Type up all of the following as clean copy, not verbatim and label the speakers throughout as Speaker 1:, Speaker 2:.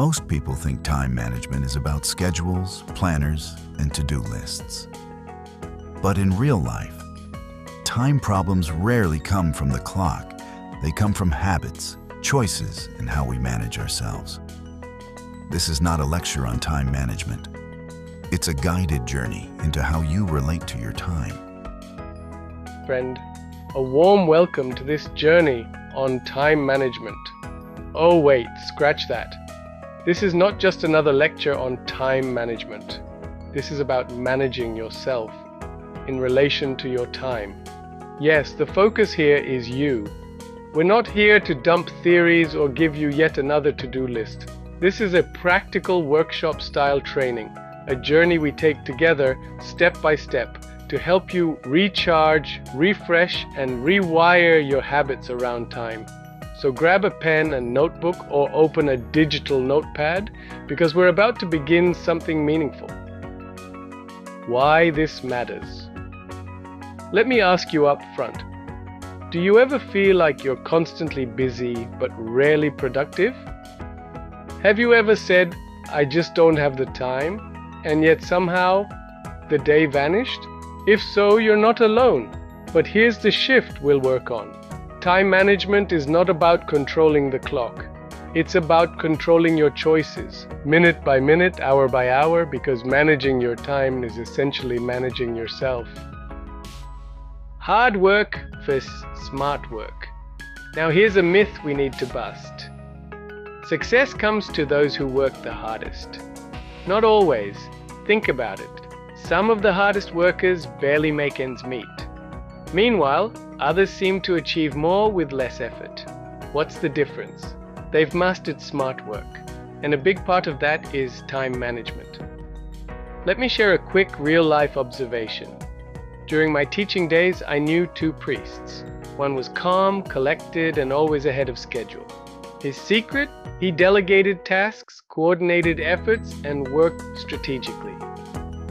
Speaker 1: Most people think time management is about schedules, planners, and to-do lists. But in real life, time problems rarely come from the clock. They come from habits, choices, and how we manage ourselves. This is not a lecture on time management. It's a guided journey into how you relate to your time.
Speaker 2: Friend, a warm welcome to this journey on time management. Oh wait, scratch that. This is not just another lecture on time management. This is about managing yourself in relation to your time. Yes, the focus here is you. We're not here to dump theories or give you yet another to-do list. This is a practical workshop-style training, a journey we take together step by step to help you recharge, refresh, and rewire your habits around time. So grab a pen and notebook or open a digital notepad because we're about to begin something meaningful. Why this matters. Let me ask you up front. Do you ever feel like you're constantly busy but rarely productive? Have you ever said, "I just don't have the time," and yet somehow the day vanished? If so, you're not alone. But here's the shift we'll work on. Time management is not about controlling the clock. It's about controlling your choices, minute by minute, hour by hour, because managing your time is essentially managing yourself. Hard work versus smart work. Now here's a myth we need to bust. Success comes to those who work the hardest. Not always. Think about it. Some of the hardest workers barely make ends meet. Meanwhile, others seem to achieve more with less effort. What's the difference? They've mastered smart work, and a big part of that is time management. Let me share a quick real-life observation. During my teaching days, I knew two priests. One was calm, collected, and always ahead of schedule. His secret? He delegated tasks, coordinated efforts, and worked strategically.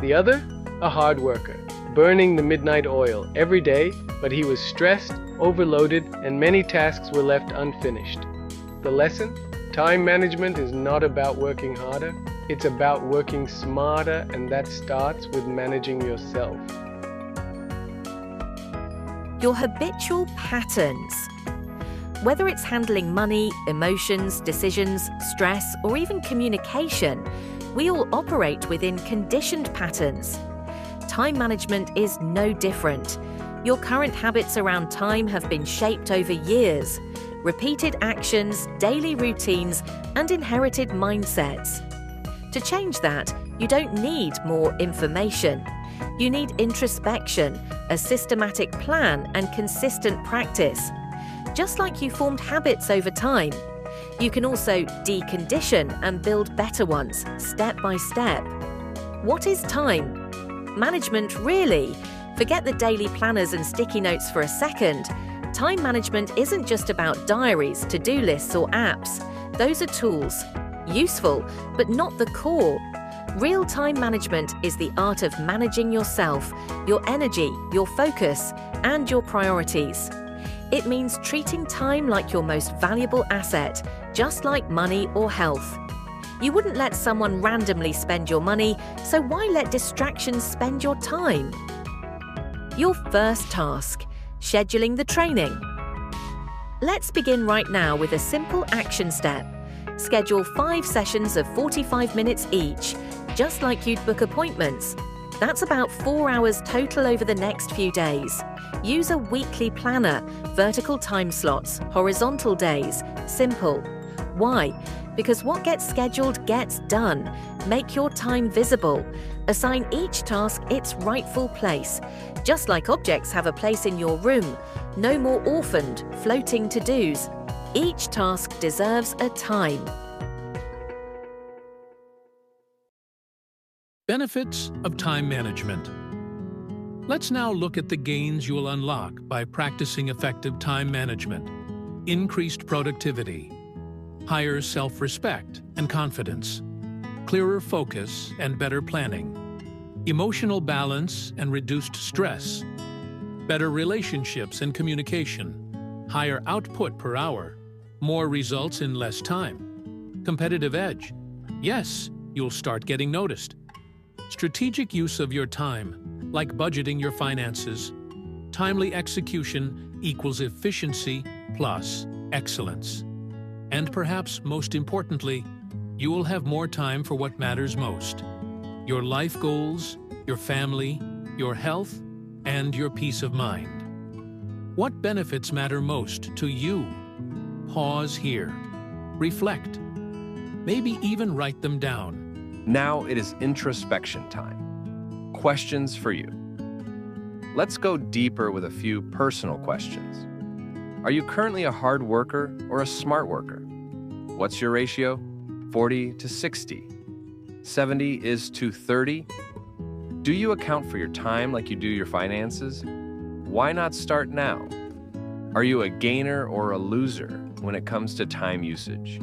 Speaker 2: The other? A hard worker, burning the midnight oil every day, but he was stressed, overloaded, and many tasks were left unfinished. The lesson? Time management is not about working harder, it's about working smarter, and that starts with managing yourself.
Speaker 3: Your habitual patterns. Whether it's handling money, emotions, decisions, stress, or even communication, we all operate within conditioned patterns. Time management is no different. Your current habits around time have been shaped over years. Repeated actions, daily routines, and inherited mindsets. To change that, you don't need more information. You need introspection, a systematic plan, and consistent practice. Just like you formed habits over time, you can also decondition and build better ones, step by step. What is time management really? Forget the daily planners and sticky notes for a second. Time management isn't just about diaries, to-do lists, or apps. Those are tools. Useful, but not the core. Real time management is the art of managing yourself, your energy, your focus, and your priorities. It means treating time like your most valuable asset, just like money or health. You wouldn't let someone randomly spend your money, so why let distractions spend your time? Your first task, scheduling the training. Let's begin right now with a simple action step. Schedule 5 sessions of 45 minutes each, just like you'd book appointments. That's about 4 hours total over the next few days. Use a weekly planner, vertical time slots, horizontal days, simple. Why? Because what gets scheduled gets done. Make your time visible. Assign each task its rightful place. Just like objects have a place in your room, no more orphaned, floating to-dos. Each task deserves a time.
Speaker 4: Benefits of time management. Let's now look at the gains you will unlock by practicing effective time management. Increased productivity, higher self-respect and confidence, clearer focus and better planning, emotional balance and reduced stress, better relationships and communication, higher output per hour, more results in less time, competitive edge, Yes, you'll start getting noticed. Strategic use of your time, like budgeting your finances. Timely execution equals efficiency plus excellence. And perhaps most importantly, you will have more time for what matters most: your life goals, your family, your health, and your peace of mind. What benefits matter most to you? Pause here. Reflect. Maybe even write them down.
Speaker 5: Now it is introspection time. Questions for you. Let's go deeper with a few personal questions. Are you currently a hard worker or a smart worker? What's your ratio? 40 to 60? 70 is to 30? Do you account for your time like you do your finances? Why not start now? Are you a gainer or a loser when it comes to time usage?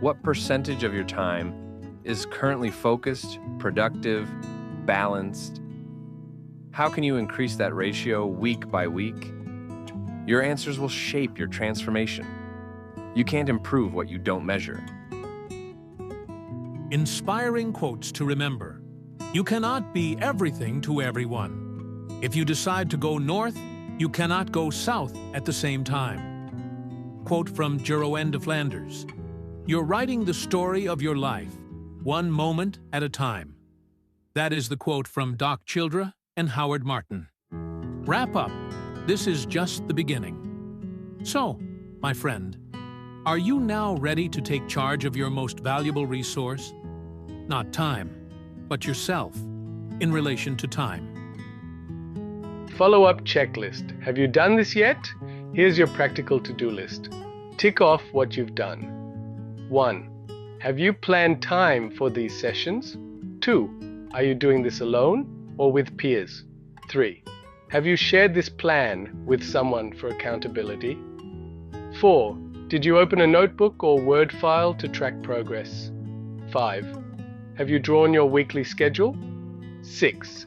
Speaker 5: What percentage of your time is currently focused, productive, balanced? How can you increase that ratio week by week? Your answers will shape your transformation. You can't improve what you don't measure.
Speaker 4: Inspiring quotes to remember. You cannot be everything to everyone. If you decide to go north, you cannot go south at the same time. Quote from Jeroen de Flanders. You're writing the story of your life, one moment at a time. That is the quote from Doc Childra and Howard Martin. Wrap up. This is just the beginning. So, my friend, are you now ready to take charge of your most valuable resource? Not time, but yourself, in relation to time.
Speaker 2: Follow-up checklist. Have you done this yet? Here's your practical to-do list. Tick off what you've done. 1. Have you planned time for these sessions? 2. Are you doing this alone or with peers? 3. Have you shared this plan with someone for accountability? 4. Did you open a notebook or Word file to track progress? 5. Have you drawn your weekly schedule? 6.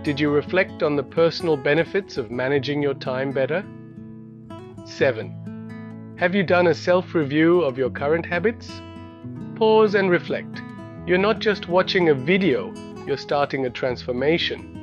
Speaker 2: Did you reflect on the personal benefits of managing your time better? 7. Have you done a self-review of your current habits? Pause and reflect. You're not just watching a video, you're starting a transformation.